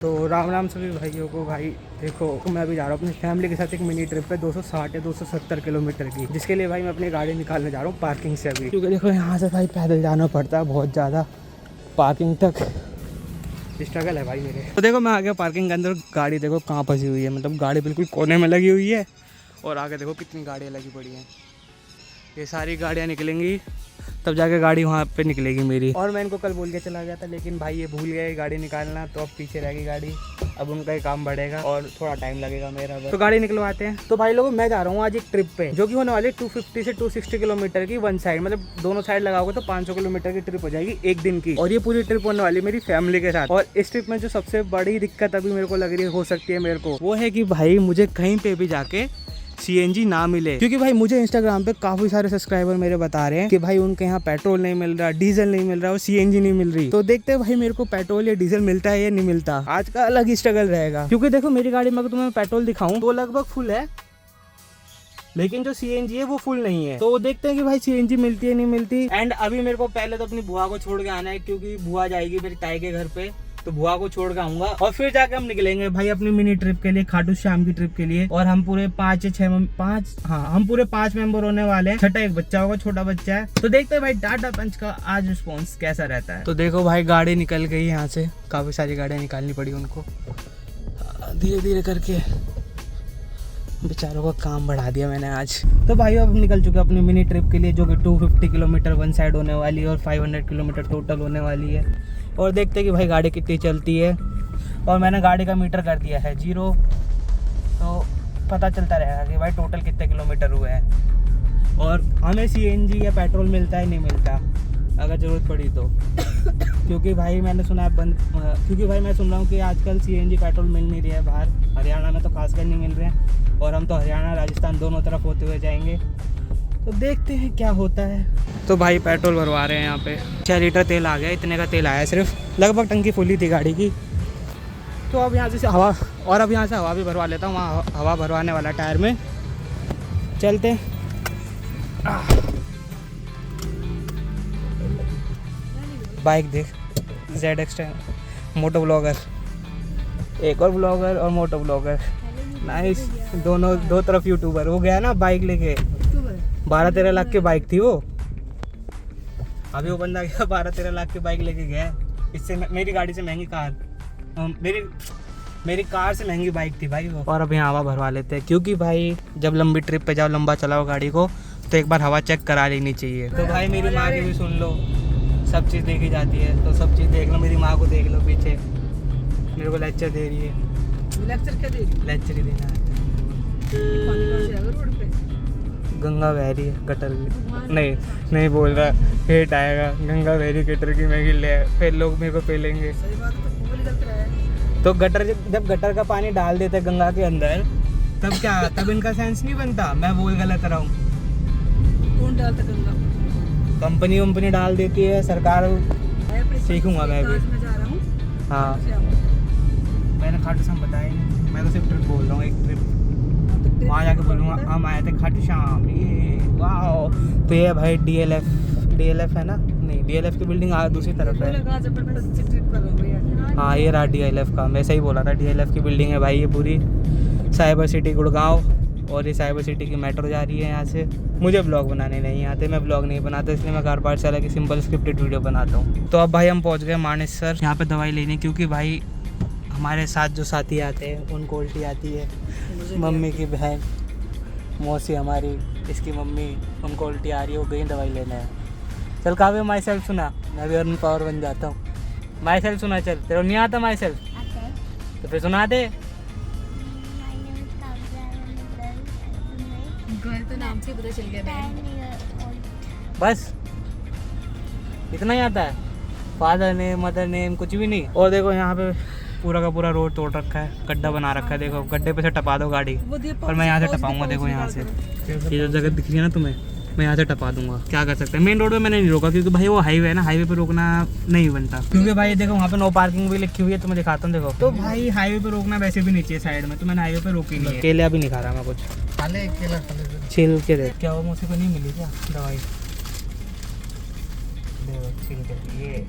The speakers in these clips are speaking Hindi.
तो राम राम सभी भाइयों को। भाई देखो मैं अभी जा रहा हूँ अपनी फैमिली के साथ एक मिनी ट्रिप पे 260 या 270 किलोमीटर की, जिसके लिए भाई मैं अपनी गाड़ी निकालने जा रहा हूँ पार्किंग से अभी, क्योंकि देखो यहाँ से भाई पैदल जाना पड़ता है बहुत ज़्यादा, पार्किंग तक स्ट्रगल है भाई मेरे। तो देखो मैं आ गया पार्किंग के अंदर, गाड़ी देखो कहाँ फंसी हुई है, मतलब गाड़ी बिल्कुल कोने में लगी हुई है और आगे देखो कितनी गाड़ियाँ लगी पड़ी हैं। ये सारी गाड़ियाँ निकलेंगी तब जाके गाड़ी वहाँ पे निकलेगी मेरी। और मैं इनको कल बोल के चला गया था, लेकिन भाई ये भूल गए गाड़ी निकालना, तो अब पीछे रहेगी गाड़ी। अब उनका ही काम बढ़ेगा और थोड़ा टाइम लगेगा मेरा, तो गाड़ी निकलवाते हैं। तो भाई लोगों मैं जा रहा हूँ आज एक ट्रिप पे, जो कि होने वाली 250 से 260 किलोमीटर की वन साइड, मतलब दोनों साइड लगाओगे तो 500 किलोमीटर की ट्रिप हो जाएगी एक दिन की। और ये पूरी ट्रिप होने वाली मेरी फैमिली के साथ। और इस ट्रिप में जो सबसे बड़ी दिक्कत अभी मेरे को लग रही है, हो सकती है मेरे को, वो है कि भाई मुझे कहीं पे भी जाके सीएनजी ना मिले, क्योंकि भाई मुझे इंस्टाग्राम पे काफी सारे सब्सक्राइबर मेरे बता रहे हैं कि भाई उनके यहाँ पेट्रोल नहीं मिल रहा, डीजल नहीं मिल रहा और सीएनजी नहीं मिल रही। तो देखते हैं भाई मेरे को पेट्रोल या डीजल मिलता है या नहीं मिलता। आज का अलग ही स्ट्रगल रहेगा, क्योंकि देखो मेरी गाड़ी में अगर तुम्हें पेट्रोल दिखाऊं तो लगभग फुल है, लेकिन जो सीएनजी है वो फुल नहीं है। तो देखते हैं कि भाई सीएनजी मिलती है नहीं मिलती। एंड अभी मेरे को पहले तो अपनी बुआ को छोड़ के आना है, क्योंकि बुआ जाएगी मेरी ताई के घर पे, तो बुआ को छोड़ के आऊंगा और फिर जाके हम निकलेंगे भाई अपनी मिनी ट्रिप के लिए, खाटू श्याम की ट्रिप के लिए। और हम पूरे 5 मेंबर होने वाले हैं। छठा एक बच्चा होगा, छोटा बच्चा है। तो देखते हैं भाई टाटा पंच का आज रिस्पॉन्स कैसा रहता है। तो देखो भाई गाड़ी निकल गई यहाँ से, काफी सारी गाड़ियाँ निकालनी पड़ी उनको, धीरे धीरे करके बेचारों का काम बढ़ा दिया मैंने आज। तो भाई अब निकल चुके अपनी मिनी ट्रिप के लिए, जो कि 250 किलोमीटर वन साइड होने वाली है और 500 किलोमीटर टोटल होने वाली है। और देखते हैं कि भाई गाड़ी कितनी चलती है। और मैंने गाड़ी का मीटर कर दिया है 0, तो पता चलता रहेगा कि भाई टोटल कितने किलोमीटर हुए हैं और हमें सीएनजी या पेट्रोल मिलता है नहीं मिलता अगर ज़रूरत पड़ी तो। क्योंकि भाई मैंने सुना है क्योंकि भाई मैं सुन रहा हूँ कि आजकल सीएनजी पेट्रोल मिल नहीं रहा है बाहर, हरियाणा में तो खासकर नहीं मिल रहे हैं, और हम तो हरियाणा राजस्थान दोनों तरफ होते हुए जाएंगे। तो देखते हैं क्या होता है। तो भाई पेट्रोल भरवा रहे हैं यहाँ पे, 6 लीटर तेल आ गया, इतने का तेल आया सिर्फ, लगभग टंकी फुली थी गाड़ी की। तो अब यहाँ से हवा, और अब यहाँ से हवा भी भरवा लेता हूँ, वहाँ हवा भरवाने वाला टायर में। चलते बाइक देख, ZX मोटो ब्लॉगर, एक और ब्लॉगर और मोटो ब्लॉगर, नाइस, दोनों दो तरफ यूट्यूबर। वो गया ना बाइक लेके, 12-13 लाख की बाइक थी वो, अभी वो बंदा गया 12-13 लाख की बाइक लेके गया। इससे मेरी गाड़ी से महंगी कार, मेरी कार से महंगी बाइक थी भाई वो। और अब यहाँ हवा भरवा लेते हैं, क्योंकि भाई जब लंबी ट्रिप पे जाओ, लंबा चलाओ गाड़ी को, तो एक बार हवा चेक करा लेनी चाहिए। तो भाई मेरी माँ की भी सुन लो, सब चीज़ देखी जाती है, तो सब चीज़ देख लो। मेरी माँ को देख लो पीछे, मेरे को लेक्चर दे रही है। लेक्चर क्या दे रही है? लेक्चर ही देना है। गंगा बह रही है गटर की, नहीं बोल रहा, हेट आएगा, गंगा बह रही गटर की, मैं गिले, फिर लोग मेरे को पेलेंगे। तो गटर, जब गटर का पानी डाल देते गंगा के अंदर, तब क्या, तब इनका सेंस नहीं बनता। मैं बोल गलत रहा हूँ? कौन डालता गंगा? कंपनी डाल देती है, सरकार। सीखूंगा मैं भी। हाँ मैंने खाटू श्याम बताया नहीं, मैं तो सिर्फ ट्रिप बोल रहा हूँ, एक ट्रिप, वहाँ जाके बोलूँगा हम आए थे खाटू श्याम, ये वाह। तो ये भाई DLF है ना, नहीं DLF की बिल्डिंग दूसरी तरफ है। हाँ ये रहा DLF का, मैं सही बोला था, DLF की बिल्डिंग है भाई ये पूरी। साइबर सिटी गुड़गांव, और ये साइबर सिटी की मेट्रो जा रही है यहाँ से। मुझे ब्लॉग बनाने नहीं आते, मैं ब्लॉग नहीं बनाता, इसलिए मैं कार पार्ट्स की सिंपल स्क्रिप्टेड वीडियो बनाता हूँ। तो अब भाई हम पहुँच गए मानेसर, यहाँ पे दवाई लेने, क्योंकि भाई हमारे साथ जो साथी आते हैं उनको उल्टी आती है। मम्मी की बहन मौसी हमारी, इसकी मम्मी, उनको उल्टी आ रही है, वो गई दवाई लेने है। चल काव्य माई सेल्फ सुना, मैं भी अर्न पावर बन जाता हूँ। माई सेल्फ सुना, चल तेरे नहीं आता माई सेल्फ, तो फिर सुना दे। तो नाम से पता चल गया, बस इतना ही आता है, फादर नेम मदर नेम कुछ भी नहीं। और देखो यहाँ पे पूरा का पूरा रोड तोड़ रखा है, गड्ढा बना रखा है, देखो गड्ढे पे से टपा दो गाड़ी, और मैं यहाँ से टपाऊंगा। देखो यहाँ से ये जो जगह दिख रही है ना तुम्हें, मैं यहाँ से टपा दूंगा। क्या कर सकते हैं, मेन रोड पे मैंने नहीं रोका, क्योंकि भाई वो हाईवे है ना, हाईवे पे रोकना नहीं बनता। क्योंकि भाई देखो वहाँ पे नो पार्किंग भी लिखी हुई है, तो मैं दिखाता हूँ। देखो तो भाई हाईवे पे रोकना वैसे भी नहीं चाहिए साइड में, तो मैंने हाईवे पे रोकी नहीं है। केला भी नहीं खा रहा मैं कुछ, छिल के दे। क्या वो मुझे को नहीं मिली क्या दवाई? छिल के ये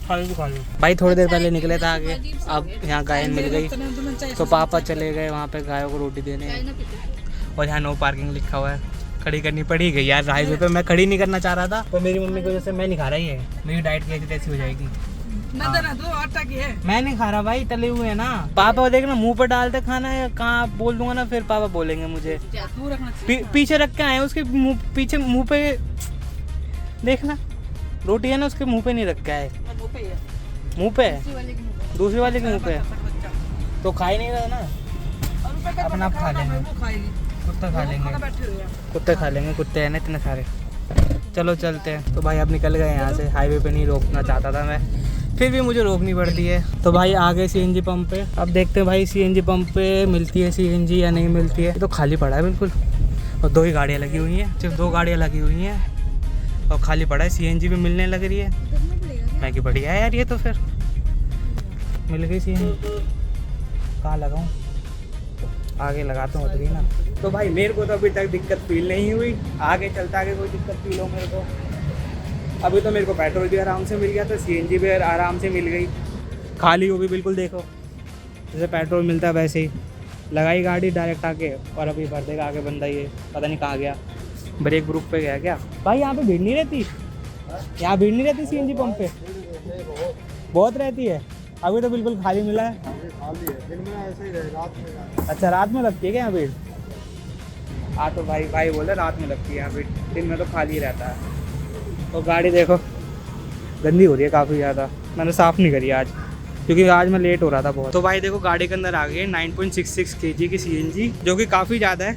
खा लो भाई। थोड़ी देर पहले निकले थे आगे, अब यहाँ गाय मिल गई तो पापा चले गए वहाँ पे गायों को रोटी देने। और यहाँ नो पार्किंग लिखा हुआ है, खड़ी करनी पड़ी गई यार हाईवे पे। मैं खड़ी नहीं करना चाह रहा था पर मेरी मम्मी की वजह से मैं नहीं खा रहा ही है। मेरी डाइट कैसी तैसी हो जाएगी। आटा की है, मैं नहीं खा रहा भाई, तले हुए है ना। पापा देखना मुंह पर डालते खाना है, कहाँ बोल दूंगा ना फिर पापा बोलेंगे मुझे। पीछे रख के आए उसके मुंह, पीछे मुंह पे देखना रोटी है ना, उसके मुंह पे नहीं रख के आए। मुंह पे दूसरे वाले के मुंह पे तो खा ही नहीं रहा ना, अपना आप खा लेंगे। कुत्ते खा लेंगे, कुत्ते खा लेंगे, कुत्ते हैं ना इतने सारे। चलो चलते हैं। तो भाई अब निकल गए यहाँ से, हाईवे पे नहीं रोकना चाहता था मैं, फिर भी मुझे रोकनी पड़ती है। तो भाई आगे सीएनजी पंप पे, अब देखते हैं भाई सीएनजी पंप पे मिलती है सीएनजी या नहीं मिलती है। तो खाली पड़ा है बिल्कुल, और 2 ही गाड़ियाँ लगी हुई हैं, सिर्फ 2 गाड़ियाँ लगी हुई हैं और खाली पड़ा है। सीएनजी भी मिलने लग रही है, मैं कि बढ़िया है यार ये तो। फिर मिल गई सीएनजी, कहाँ लगाऊँ, आगे लगाता हूँ उधर ही ना। तो भाई मेरे को तो अभी तक दिक्कत फील नहीं हुई, आगे चलता आगे कोई दिक्कत फील हो मेरे को। अभी तो मेरे को पेट्रोल भी आराम से मिल गया, तो सीएनजी भी आराम से मिल गई, खाली हो भी बिल्कुल। देखो जैसे पेट्रोल मिलता है वैसे ही लगाई गाड़ी डायरेक्ट आके, और अभी भर देगा आगे बंदा। ये पता नहीं कहाँ गया, ब्रेक ग्रुप पे गया क्या। भाई यहाँ पे भीड़ नहीं रहती, यहाँ भीड़ नहीं रहती सीएनजी पंप पे? बहुत रहती है। अभी तो बिल्कुल खाली मिला है। दिन में ऐसे ही रहे, रात में। अच्छा रात में लगती है क्या यहाँ भीड़? हाँ तो भाई बोले रात में लगती है यहाँ भीड़, दिन में तो खाली रहता है। तो गाड़ी देखो गंदी हो रही है काफ़ी ज़्यादा, मैंने साफ़ नहीं करी आज क्योंकि आज मैं लेट हो रहा था बहुत। तो भाई देखो गाड़ी के अंदर आ गई 9.66 kg की सीएनजी, जो कि काफ़ी ज़्यादा है।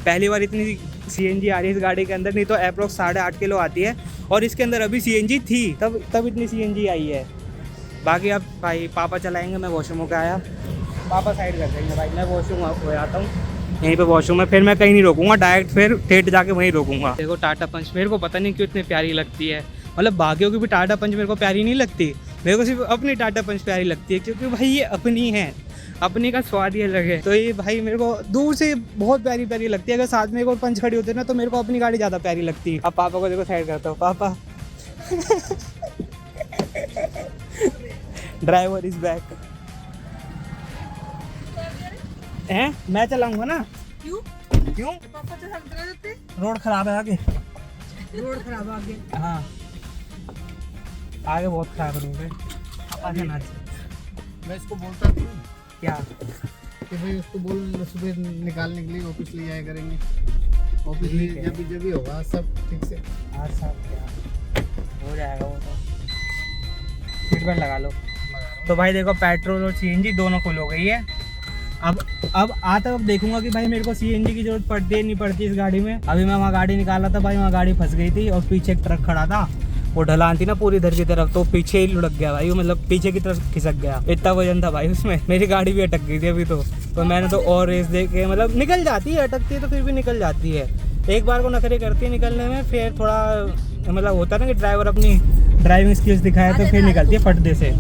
पहली बार इतनी सीएनजी आ रही है इस गाड़ी के अंदर, नहीं तो अप्रोक्स 8.5 किलो आती है। और इसके अंदर अभी सीएनजी थी, तब इतनी सीएनजी आई है। बाकी अब भाई पापा चलाएंगे, मैं वॉशरूम होकर आया, पापा साइड कर देंगे भाई। मैं वॉशरूम हो आता हूँ, यहीं पे वॉशरूम है, फिर मैं कहीं नहीं रोकूंगा, डायरेक्ट फिर ठेठ जाके वहीं रोकूंगा। देखो टाटा पंच मेरे को पता नहीं क्यों इतनी प्यारी लगती है, मतलब बाकियों की भी टाटा पंच मेरे को प्यारी नहीं लगती, मेरे को सिर्फ अपनी टाटा पंच प्यारी लगती है, क्योंकि भाई ये अपनी है, अपनी का स्वाद ही अलग है। तो ये भाई मेरे को दूर से बहुत प्यारी प्यारी लगती है। अगर साथ में एक और पंच खड़ी होती है ना तो मेरे को अपनी गाड़ी ज़्यादा प्यारी लगती है। अब पापा को देखो साइड करता हूँ, पापा ड्राइवर इज बैक हैं, मैं चलाऊंगा ना। क्यों पापा तो सब करा देते, रोड खराब है आगे, रोड खराब आगे। हाँ आगे बहुत खराब रोड है। पापा से ना मैं इसको बोलता हूँ क्या कि भाई उसको बोल सुबह निकालने के लिए ऑफिस ले जाया करेंगे, ऑफिस ले जब भी होगा सब ठीक से। आज साहब क्या हो जाएगा वो तो, सीट बेल्ट लगा लो। तो भाई देखो पेट्रोल और सीएनजी दोनों फुल हो गई है। अब देखूंगा कि भाई मेरे को सीएनजी की जरूरत पड़ती है नहीं पड़ती इस गाड़ी में। अभी मैं वहाँ गाड़ी निकाला था भाई, वहाँ गाड़ी फंस गई थी और पीछे एक ट्रक खड़ा था, वो ढलान थी ना पूरी इधर की तरफ, तो पीछे ही लुढ़क गया भाई, मतलब पीछे की तरफ खिसक गया, इतना वजन था भाई उसमें। मेरी गाड़ी भी अटक गई थी अभी तो मैंने तो और रेस दे के, मतलब निकल जाती है, अटकती है तो फिर भी निकल जाती है। एक बार को नखरे करती है निकलने में, फिर थोड़ा मतलब होता है ना कि ड्राइवर अपनी ड्राइविंग स्किल्स दिखाए तो फिर निकलती है फटदे से।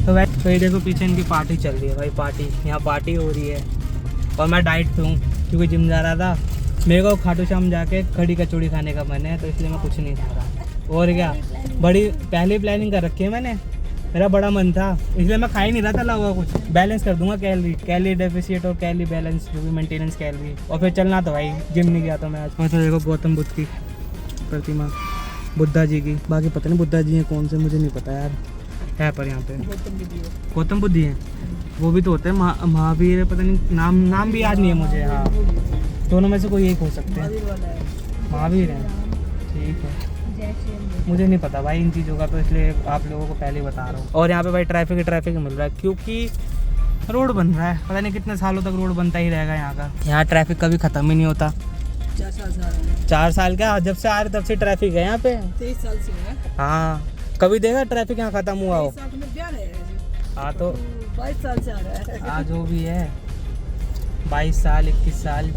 तो भाई तो ये देखो पीछे इनकी पार्टी चल रही है भाई, पार्टी यहाँ पार्टी हो रही है। और मैं डाइट पे हूँ क्योंकि जिम जा रहा था, मेरे को खाटू श्याम जाके कड़ी कचौड़ी खाने का मन है, तो इसलिए मैं कुछ नहीं खा रहा। और क्या बड़ी पहले प्लानिंग कर रखी है मैंने, मेरा बड़ा मन था इसलिए मैं खा ही नहीं रहा था तला हुआ कुछ। बैलेंस कर दूंगा, कैलोरी डेफिसिट और कैलोरी बैलेंस, जो भी मेंटेनेंस कैलोरी। और फिर चलना तो भाई, जिम नहीं गया था मैं आज। मैं तो देखो गौतम बुद्ध की प्रतिमा, बुद्धा जी की, बाकी पता नहीं बुद्धा जी हैं कौन से, मुझे नहीं पता यार, है पर यहाँ पे गौतम बुद्ध हैं, वो भी तो होते हैं महावीर, पता नहीं नाम भी याद नहीं है मुझे। हाँ दोनों में से कोई एक हो सकते हैं, महावीर हैं, ठीक है। मुझे नहीं पता भाई इन चीज़ों का, तो इसलिए आप लोगों को पहले ही बता रहा हूँ। और यहाँ पे भाई ट्रैफिक मिल रहा है क्योंकि रोड बन रहा है, पता नहीं कितने सालों तक रोड बनता ही रहेगा यहाँ का। यहाँ ट्रैफिक कभी ख़त्म ही नहीं होता। 4 साल क्या, जब से आ रहे तब से ट्रैफिक है यहाँ पे। 23 साल से है। हाँ कभी देखा ट्रैफिक यहाँ ख़त्म हुआ हो? हाँ तो 22 साल से आ रहा है। हाँ जो भी है 22 साल 21 साल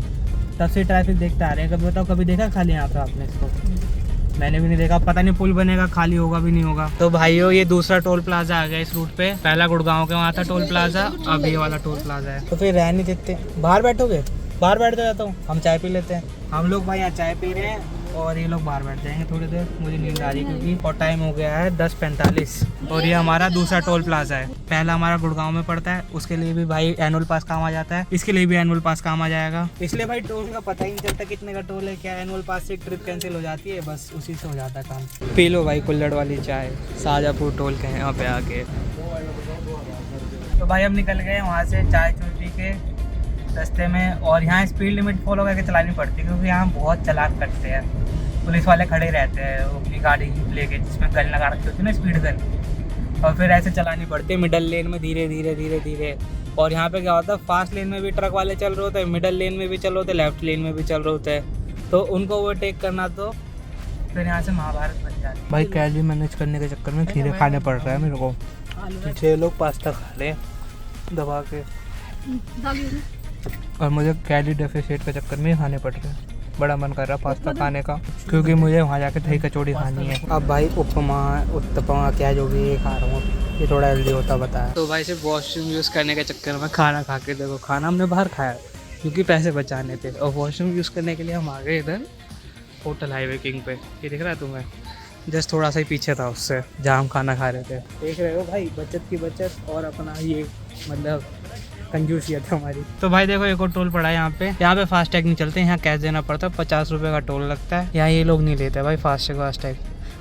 तब से ट्रैफिक देखते आ रहे हैं। कभी बताओ कभी देखा खाली यहाँ पे आपने इसको? मैंने भी नहीं देखा, पता नहीं पुल बनेगा खाली होगा भी नहीं होगा। तो भाइयों ये दूसरा टोल प्लाजा आ गया इस रूट पे, पहला गुड़गांव के वहाँ था टोल प्लाजा, अब ये वाला टोल प्लाजा है। तो फिर रह नहीं देते, बाहर बैठोगे? बाहर बैठ जाता हूँ, हम चाय पी लेते हैं। हम लोग भाई यहाँ चाय पी रहे हैं और ये लोग बाहर बैठ जाएंगे थोड़ी देर, मुझे नींद आ रही है क्योंकि और टाइम हो गया है 10:45 और ये हमारा दूसरा टोल प्लाजा है। पहला हमारा गुड़गांव में पड़ता है, उसके लिए भी भाई एनुअल पास काम आ जाता है, इसके लिए भी एनुअल पास काम आ जाएगा। इसलिए भाई टोल का पता ही नहीं चलता कितने का टोल है, क्या एनुअल पास से ट्रिप कैंसिल हो जाती है, बस उसी से हो जाता है काम। पी लो भाई कुल्हड़ वाली चाय, शाहजहाँपुर टोल के यहाँ पे आके। तो भाई हम निकल गए वहाँ से चाय चूय पी के रास्ते में, और यहाँ स्पीड लिमिट फॉलो करके चलानी पड़ती है क्योंकि यहाँ बहुत चालाक करते हैं, पुलिस वाले खड़े रहते हैं अपनी गाड़ी लेके जिसमें गन लगा रखी होती है ना, स्पीड गन, और फिर ऐसे चलानी पड़ती है मिडल लेन में धीरे धीरे धीरे धीरे। और यहाँ पे क्या होता है, फास्ट लेन में भी ट्रक वाले चल रहे होते हैं, मिडल लेन में भी चल रहे होते हैं, लेफ्ट लेन में भी चल रहे होते हैं, तो उनको ओवरटेक करना तो फिर यहाँ से महाभारत बन जाती है। भाई कैलोरी मैनेज करने के चक्कर में खीरे खाने पड़ रहा है मेरे को। 6 लोग पास्ता खा रहे हैं दबा के, और मुझे कैलोरी डेफिसिट के चक्कर में खाने पड़ रहे हैं। बड़ा मन कर रहा है पास्ता खाने का क्योंकि मुझे वहाँ जाके दही कचौड़ी खानी है। अब भाई उपमा उत्तपमा क्या जो भी ये खा रहा हूँ, ये थोड़ा हेल्दी होता बताया। तो भाई सिर्फ वॉशरूम यूज़ करने के चक्कर में खाना खा के देखो, खाना हमने बाहर खाया क्योंकि पैसे बचाने थे, और वॉशरूम यूज़ करने के लिए हम आ गए इधर होटल हाईवे किंग पे। ये दिख रहा है तुम्हें, जस्ट थोड़ा सा ही पीछे था उससे जहाँ हम खाना खा रहे थे। देख रहे हो भाई, बचत की बचत और अपना ये मतलब कंजूसियत है हमारी। तो भाई देखो एक और टोल पड़ा है यहाँ पे फास्टैग नहीं चलते, यहाँ कैश देना पड़ता है, 50 रुपये का टोल लगता है। यहाँ ये लोग नहीं लेते भाई फास्टैग,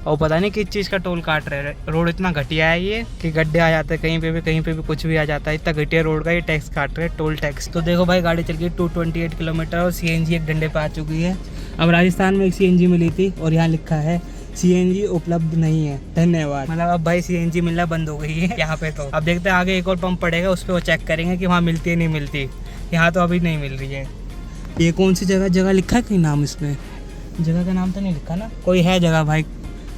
और पता नहीं किस चीज़ का टोल काट रहे हैं। रोड इतना घटिया है ये कि गड्ढे आ जाते हैं कहीं पे भी कुछ भी आ जाता है, इतना घटिया रोड का ये टैक्स काट रहे हैं, टोल टैक्स। तो देखो भाई गाड़ी चल गई 228 किलोमीटर और CNG एक डंडे पे आ चुकी है। अब राजस्थान में एक CNG मिली थी और यहाँ लिखा है CNG उपलब्ध नहीं है, धन्यवाद। मतलब अब भाई CNG मिलना बंद हो गई है यहाँ पे। तो अब देखते हैं आगे एक और पंप पड़ेगा, उस पर वो चेक करेंगे कि वहाँ मिलती है नहीं मिलती। यहाँ तो अभी नहीं मिल रही है। ये कौन सी जगह लिखा है कहीं नाम, इसमें जगह का नाम तो नहीं लिखा ना, कोई है जगह भाई।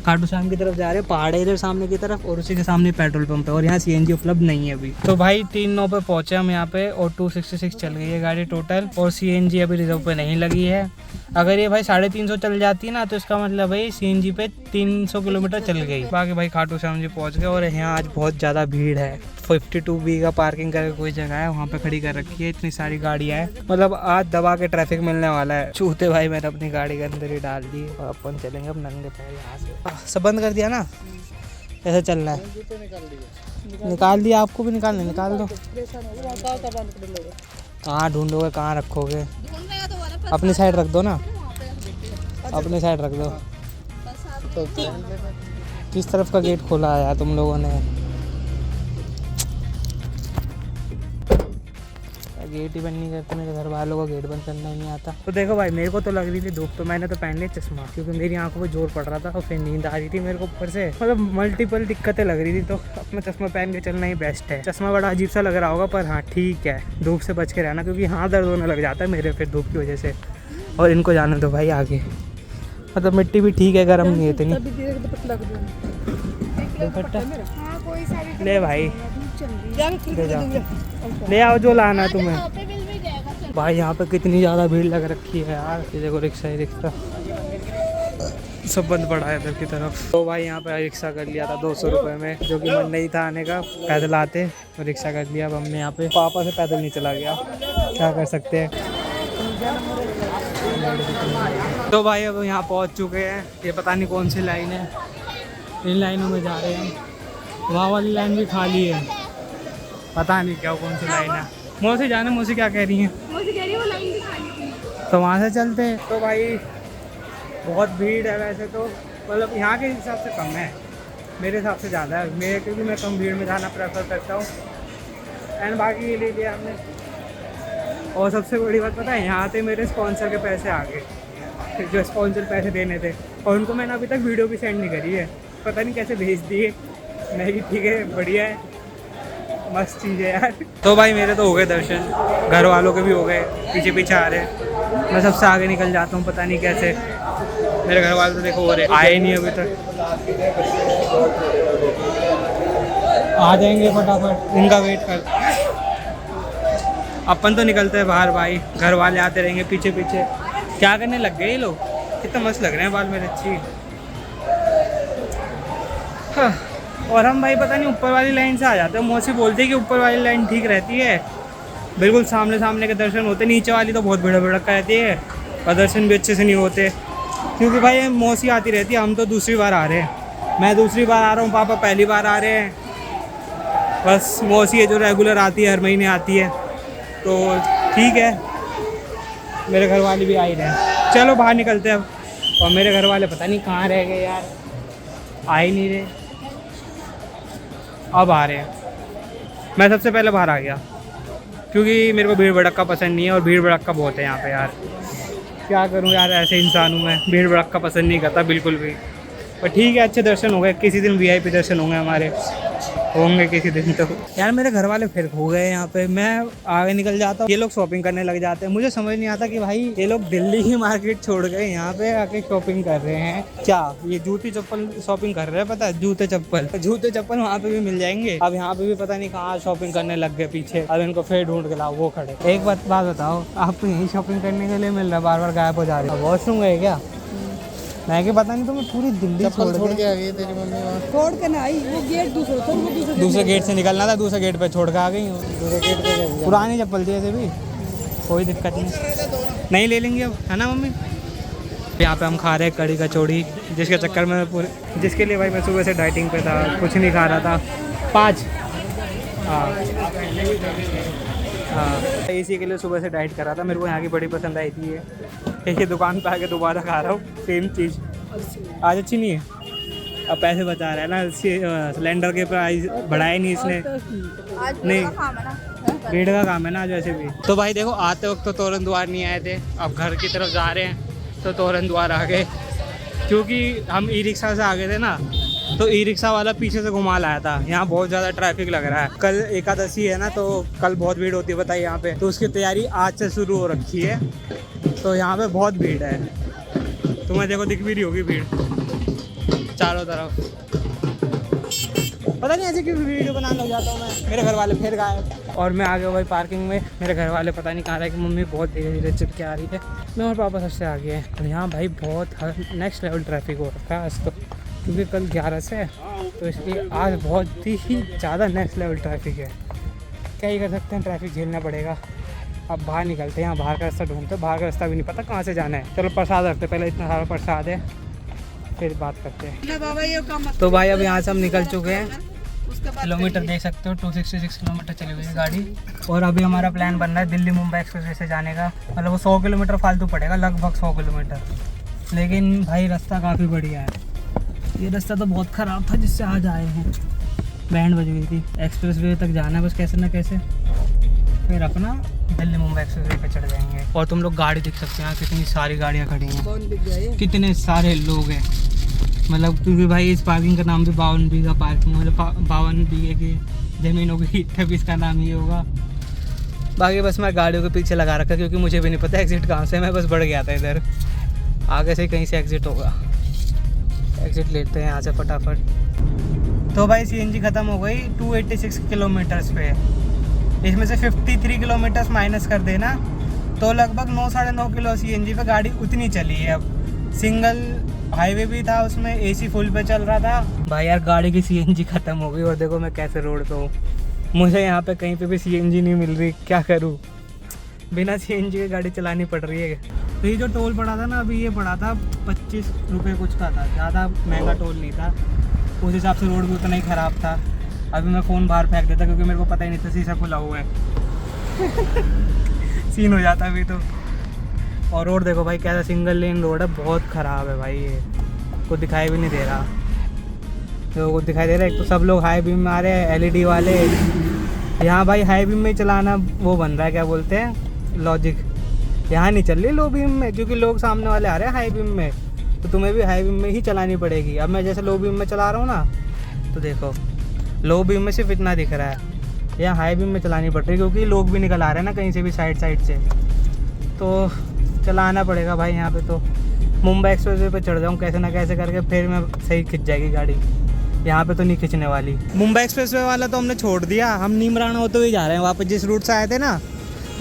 खाटू श्याम की तरफ जा रहे हैं, पहाड़ है इधर सामने की तरफ, और उसी के सामने पेट्रोल पंप है, और यहाँ CNG उपलब्ध नहीं है अभी। तो भाई 3-9 पे पहुँचे हम यहाँ पे, और 266 चल गई है गाड़ी टोटल, और CNG अभी रिजर्व पे नहीं लगी है। अगर ये भाई 350 चल जाती है ना, तो इसका मतलब भाई CNG पे 300 किलोमीटर चल गई। बाकी भाई खाटू श्याम जी पहुँच गए, और यहाँ आज बहुत ज़्यादा भीड़ है। 52B का पार्किंग करके कोई जगह है, वहाँ पे खड़ी कर रखी है, इतनी सारी गाड़ियाँ हैं, मतलब आज दबा के ट्रैफिक मिलने वाला है। चूते भाई मैंने अपनी गाड़ी के अंदर ही डाल दी, और अपन चलेंगे अब नंगे पैर यहाँ से। सब बंद कर दिया ना, ऐसे चलना है। निकाल दिया, आपको भी निकाल दो। कहाँ ढूंढोगे, कहाँ रखोगे? अपनी साइड रख दो ना, अपनी साइड रख दो। किस तरफ का गेट खोला है यार तुम लोगों ने? गेट ही बंद नहीं करते, मेरे घर वालों को गेट बंद करना ही नहीं आता। तो देखो भाई मेरे को तो लग रही थी धूप, तो मैंने तो पहन लिया चश्मा क्योंकि मेरी आंखों पे जोर पड़ रहा था, और फिर नींद आ रही थी मेरे को ऊपर से, मतलब मल्टीपल दिक्कतें लग रही थी। तो अपना चश्मा पहन के चलना ही बेस्ट है। चश्मा बड़ा अजीब सा लग रहा होगा, पर हाँ ठीक है, धूप से बच के रहना, क्योंकि हाँ दर्द होने लग जाता है मेरे फिर धूप की वजह से। और इनको जाने दो भाई आगे, मतलब मिट्टी भी ठीक है, गर्म नहीं है इतनी। ले भाई ले आओ जो लाना है तुम्हें। भाई यहाँ पे कितनी ज़्यादा भीड़ लग रखी है यार। ये देखो रिक्शा ही रिक्शा सब बंद पड़ा है इधर की तरफ। तो भाई यहाँ पे रिक्शा कर लिया था 200 रुपये में, जो कि मन नहीं था आने का, पैदल आते तो रिक्शा कर लिया। अब हमने यहाँ पे पापा से पैदल नहीं चला गया, क्या कर सकते हैं। तो भाई अब यहाँ पहुँच चुके हैं, ये पता नहीं कौन सी लाइन है, इन लाइनों में जा रहे हैं। वहाँ वाली लाइन भी खाली है, पता नहीं क्या कौन सी लाइन है। मौसी जाने, मौसी क्या कह रही हैं? मौसी कह रही है वो लाइन भी खाली थी, तो वहाँ से चलते हैं। तो भाई बहुत भीड़ है वैसे तो, मतलब यहाँ के हिसाब से कम है, मेरे हिसाब से ज़्यादा है मेरे, क्योंकि मैं कम भीड़ में जाना प्रेफर करता हूँ। एंड बाकी ये ले लिया हमने। और सबसे बड़ी बात पता है, यहाँ आते मेरे स्पॉन्सर के पैसे आ गए, जो स्पॉन्सर पैसे देने थे, और उनको मैंने अभी तक वीडियो भी सेंड नहीं करी है, पता नहीं कैसे भेज दिए। नहीं ठीक है, बढ़िया है, मस्त चीज़ है यार। तो भाई मेरे तो हो गए दर्शन, घर वालों के भी हो गए, पीछे पीछे आ रहे हैं। मैं सबसे आगे निकल जाता हूँ, पता नहीं कैसे। मेरे घर वाले तो देखो हो रहे, आए नहीं अभी तक, आ जाएंगे फटाफट, उनका वेट कर। अपन तो निकलते हैं बाहर भाई, घर वाले आते रहेंगे पीछे पीछे। क्या करने लग गए ये लोग, कितना मस्त लग रहे हैं बाल मेरे, अच्छी। हाँ। और हम भाई पता नहीं ऊपर वाली लाइन से आ जाते हैं। मौसी बोलती है कि ऊपर वाली लाइन ठीक रहती है, बिल्कुल सामने सामने के दर्शन होते, नीचे वाली तो बहुत भीड़ भड़का रहती है और दर्शन भी अच्छे से नहीं होते। क्योंकि भाई मौसी आती रहती है, हम तो दूसरी बार आ रहे हैं। मैं दूसरी बार आ रहा हूँ, पापा पहली बार आ रहे हैं। बस मौसी है जो रेगुलर आती है, हर महीने आती है, तो ठीक है। मेरे घर वाले भी आ ही रहे हैं। चलो बाहर निकलते हैं अब। और मेरे घर वाले पता नहीं कहाँ रह गए यार, आ ही नहीं रहे। अब आ रहे हैं। मैं सबसे पहले बाहर आ गया क्योंकि मेरे को भीड़ भड़क्का पसंद नहीं है, और भीड़ भड़क्का बहुत है यहाँ पे यार। क्या करूँ यार, ऐसे इंसान हूँ मैं, भीड़ भड़क्का पसंद नहीं करता बिल्कुल भी। पर ठीक है, अच्छे दर्शन हो गए। किसी दिन वीआईपी दर्शन होंगे हमारे, होंगे किसी दिन तो। यार मेरे घर वाले फिर हो गए यहाँ पे। मैं आगे निकल जाता हूँ, ये लोग शॉपिंग करने लग जाते हैं। मुझे समझ नहीं आता कि भाई ये लोग दिल्ली की मार्केट छोड़ गए यहाँ पे आके शॉपिंग कर रहे हैं क्या। ये जूती चप्पल शॉपिंग कर रहे हैं, पता है, जूते चप्पल वहाँ पे भी मिल जाएंगे। अब यहाँ पे भी पता नहीं कहाँ शॉपिंग करने लग गए पीछे। अब इनको फिर ढूंढ के लाओ, वो खड़े। एक बात बताओ, आपको यही शॉपिंग करने के लिए मिल रहा है, बार बार गायब हो जा रहे हो। वॉशरूम गए क्या? मैं कि पता नहीं, तो मैं पूरी दिल्ली छोड़ के आ गई तेरी मम्मी वहाँ। छोड़ के ना आई, वो गेट दूसरा था, वो दूसरे गेट से निकलना था, दूसरे गेट पे छोड़ के आ गई हूँ। दूसरे गेट पे गई। पुरानी चप्पल थी ऐसे भी, कोई दिक्कत नहीं ले लेंगे अब, है ना मम्मी। यहाँ पे हम खा रहे हैं कड़ी कचौड़ी, जिसके चक्कर में जिसके लिए भाई मैं सुबह से डाइटिंग पे था, कुछ नहीं खा रहा था। 5 हाँ इसी के लिए सुबह से डाइट कर रहा था। मेरे को यहाँ की बड़ी पसंद आई थी ये दुकान पे आके दोबारा खा रहा हूँ सेम चीज़। आज अच्छी नहीं है, अब पैसे बचा रहा है ना, सिलेंडर के प्राइस बढ़ाए नहीं इसने। नहीं, भीड़ का काम है ना आज वैसे भी। तो भाई देखो, आते वक्त तो तोरण द्वार नहीं आए थे, अब घर की तरफ जा रहे हैं तो तोरण द्वार आ गए। क्योंकि हम ई रिक्शा से आ गए थे ना, तो ई रिक्शा वाला पीछे से घुमा लाया था। यहाँ बहुत ज़्यादा ट्रैफिक लग रहा है, कल एकादशी है ना, तो कल बहुत भीड़ होती है बताइए यहाँ पे। तो उसकी तैयारी आज से शुरू हो रखी है, तो यहाँ पे बहुत भीड़ है। तुम्हें देखो दिख भी रही होगी भीड़ चारों तरफ। पता नहीं ऐसे क्यों वीडियो बनाने लग जाता हूँ मैं। मेरे घर वाले फिर गायब, और मैं आ गया भाई पार्किंग में। मेरे घर वाले पता नहीं कहाँ रहे कि मम्मी बहुत धीरे धीरे चिप के आ रही है। मैं और पापा सबसे आ गए हैं। और यहाँ भाई बहुत नेक्स्ट लेवल ट्रैफिक हो रखा है आज तो, क्योंकि कल 11 से है, तो इसलिए आज बहुत ही ज़्यादा नेक्स्ट लेवल ट्रैफिक है। क्या ही कर सकते हैं, ट्रैफिक झेलना पड़ेगा। अब बाहर निकलते हैं, यहाँ बाहर का रास्ता ढूंढते हैं। बाहर का रास्ता भी नहीं पता कहाँ से जाना है। चलो प्रसाद रखते, पहले इतना सारा प्रसाद है, फिर बात करते हैं। बाबा ये काम मत तो भाई अब यहाँ से हम निकल चुके हैं। उसके बाद किलोमीटर देख सकते हो, 266 किलोमीटर चली हुई है गाड़ी। और अभी हमारा प्लान बन रहा है दिल्ली मुंबई एक्सप्रेस से जाने का। मतलब वो 100 किलोमीटर फालतू पड़ेगा, लगभग 100 किलोमीटर। लेकिन भाई रास्ता काफ़ी बढ़िया है। ये रास्ता तो बहुत ख़राब था जिससे आज आए हैं। बैंड बज गई थी। एक्सप्रेस वे तक जाना है बस कैसे ना कैसे, फिर अपना दिल्ली मुंबई एक्सप्रेस वे पे चढ़ जाएंगे। और तुम लोग गाड़ी देख सकते हैं, कितनी सारी गाड़ियाँ खड़ी हैं, कौन दिख गया, कितने सारे लोग हैं। मतलब क्योंकि भाई इस पार्किंग का नाम भी 52 बीघा पार्किंग, मतलब 52 बीघे की ज़मीन होगी, तभी इसका नाम ये होगा। बाकी बस मैं गाड़ियों के पीछे लगा रखा क्योंकि मुझे भी नहीं पता एग्जिट कहाँ से। मैं बस बढ़ गया था इधर, आगे से कहीं से एग्जिट होगा। एग्जिट लेते हैं यहाँ से फटाफट। तो भाई सीएनजी ख़त्म हो गई 286 किलोमीटर्स पे। इसमें से 53 किलोमीटर्स माइनस कर देना तो लगभग 9-9.5 किलो सीएनजी पे गाड़ी उतनी चली है। अब सिंगल हाईवे भी था, उसमें एसी फुल पे चल रहा था। भाई यार गाड़ी की सीएनजी ख़त्म हो गई, और देखो मैं कैसे रोड पे हूँ। मुझे यहाँ पे कहीं पे भी सीएनजी नहीं मिल रही, क्या करूँ। बिना सीएनजी की गाड़ी चलानी पड़ रही है। तो ये जो टोल पड़ा था ना, अभी ये पड़ा था 25 रुपये कुछ का था, ज़्यादा महंगा टोल नहीं था। उस हिसाब से रोड भी उतना ही ख़राब था। अभी मैं फ़ोन बाहर फेंक देता क्योंकि मेरे को पता ही नहीं था शीशा खुला हुआ है। सीन हो जाता अभी तो। और रोड देखो भाई कैसा सिंगल लेन रोड है, बहुत ख़राब है भाई। ये को दिखाई भी नहीं दे रहा, लोगों को दिखाई दे रहा है। एक तो सब लोग हाई बीम में आ रहे हैं, एलईडी वाले। यहाँ भाई हाई बीम में चलाना वो बन रहा है, क्या बोलते हैं, लॉजिक। यहाँ नहीं चल रही लो बीम में, क्योंकि लोग सामने वाले आ रहे हैं हाई बीम में, तो तुम्हें भी हाई बीम में ही चलानी पड़ेगी। अब मैं जैसे लो बीम में चला रहा हूँ ना, तो देखो लो बीम में सिर्फ इतना दिख रहा है, यहाँ हाई बीम में चलानी पड़ रही है क्योंकि लोग भी निकल आ रहे हैं ना कहीं से भी, साइड से। तो चलाना पड़ेगा भाई यहाँ पे। तो मुंबई एक्सप्रेस वे पे चढ़ जाऊँ कैसे ना कैसे करके, फिर मैं सही खिंच जाएगी गाड़ी। यहाँ पे तो नहीं खिंचने वाली। मुंबई एक्सप्रेस वे वाला तो हमने छोड़ दिया, हम नीमराना होते हुए जा रहे हैं वापस। जिस रूट से आए थे ना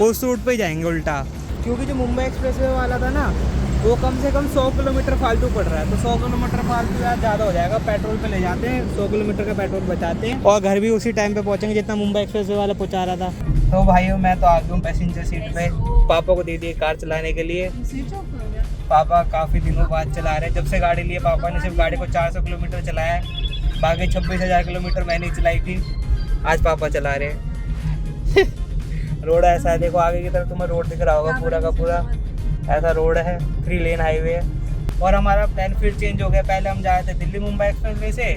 उस रूट पे ही जाएंगे उल्टा, क्योंकि जो मुंबई एक्सप्रेस वे वाला था ना वो कम से कम 100 किलोमीटर फालतू पड़ रहा है। तो 100 किलोमीटर फालतू यार ज़्यादा हो जाएगा, पेट्रोल पे ले जाते हैं, 100 किलोमीटर का पेट्रोल बचाते हैं और घर भी उसी टाइम पे पहुँचेंगे जितना मुंबई एक्सप्रेस वे वाला पहुँचा रहा था। तो भाइयों मैं तो आ गया हूँ पैसेंजर सीट पे, पापा को दे दिए कार चलाने के लिए। पापा काफ़ी दिनों बाद चला रहे हैं। जब से गाड़ी लिए पापा ने सिर्फ गाड़ी को 400 किलोमीटर चलाया है, बाकी 26,000 किलोमीटर मैंने ही चलाई थी। आज पापा चला रहे हैं। रोड ऐसा है, देखो आगे की तरफ तुम्हें रोड दिख रहा होगा, पूरा का पूरा ऐसा रोड है, 3 लेन हाईवे है। और हमारा प्लान फिर चेंज हो गया। पहले हम जाए थे दिल्ली मुंबई एक्सप्रेसवे से,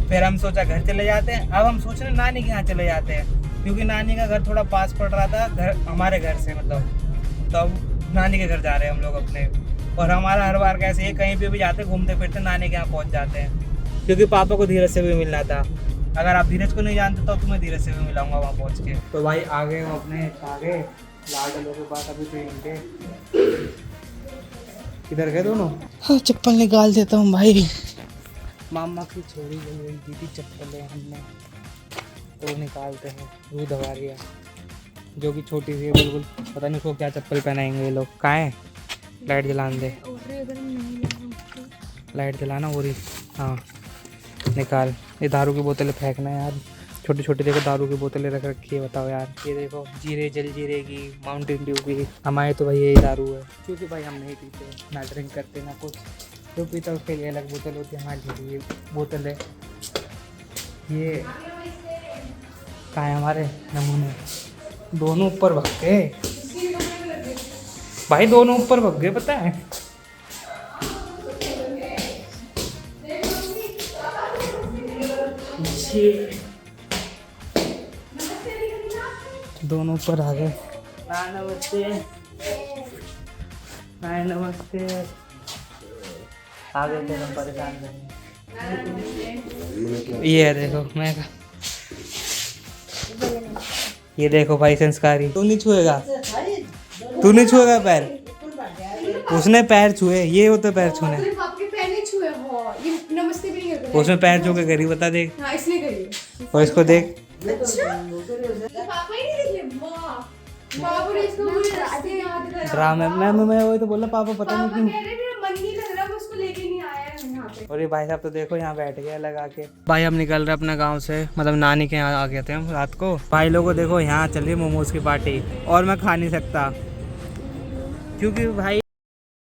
फिर हम सोचा घर चले जाते हैं। अब हम सोच रहे हैं नानी के यहाँ चले जाते हैं, क्योंकि नानी का घर थोड़ा पास पड़ रहा था घर हमारे घर से, मतलब। तो अब नानी के घर जा रहे हैं हम लोग अपने। और हमारा हर बार कैसे है, कहीं पे भी जाते घूमते फिरते नानी के यहाँ पहुँच जाते हैं, क्योंकि पापा को धीरज से भी मिलना था। अगर आप धीरज को नहीं जानते तो तुम्हें धीरज से भी मिलाऊंगा वहाँ पहुँच के। तो भाई आगे हम अपने आगे लाडलों के पास अभी तो इनके किधर गए दोनों। हाँ चप्पल निकाल देता हूँ भाई। मामा की छोड़ी गई दी थी चप्पलें हमने, तो निकालते हैं। दूध दबा रिया जो कि छोटी सी है बिल्कुल, पता नहीं उसको क्या चप्पल पहनाएंगे ये लोग। कहाँ है लाइट जलाने दे, लाइट जलाना हो रही। हाँ निकाल। ये दारू की बोतलें फेंकना है यार, छोटी छोटी देखो दारू की बोतलें रख रखी है। बताओ यार, ये देखो जीरे जल जीरे की, माउंटेन ड्यू की। हमारे तो भाई यही दारू है, क्योंकि भाई हम नहीं पीते, ना ड्रिंक करते ना कुछ। जो पीता उसके लिए अलग बोतल होती है, हमारी ये बोतल है। ये कहाँ है हमारे नमूने, दोनों ऊपर भग गए भाई, दोनों ऊपर भग गए पता है। दोनों ऊपर आ गए। नमस्ते नमस्ते। आ गए थे हम परेशान करने। ये है देखो, मैं ये देखो भाई संस्कारी। तू नहीं छुएगा, तू नहीं छुएगा पैर, उसने पैर छुए। ये होते पैर छूने, उसने पैर छू के करी, बता देख। और इसको देख, ड्रामे मैं वही तो बोला पापा पता नहीं क्यों। और ये भाई साहब तो देखो यहाँ बैठ गया लगा के। भाई हम निकल रहे अपने गांव से, मतलब नानी के यहाँ आ गए थे हम रात को। भाई लोगों को देखो यहाँ चल रही मोमोज की पार्टी, और मैं खा नहीं सकता क्योंकि भाई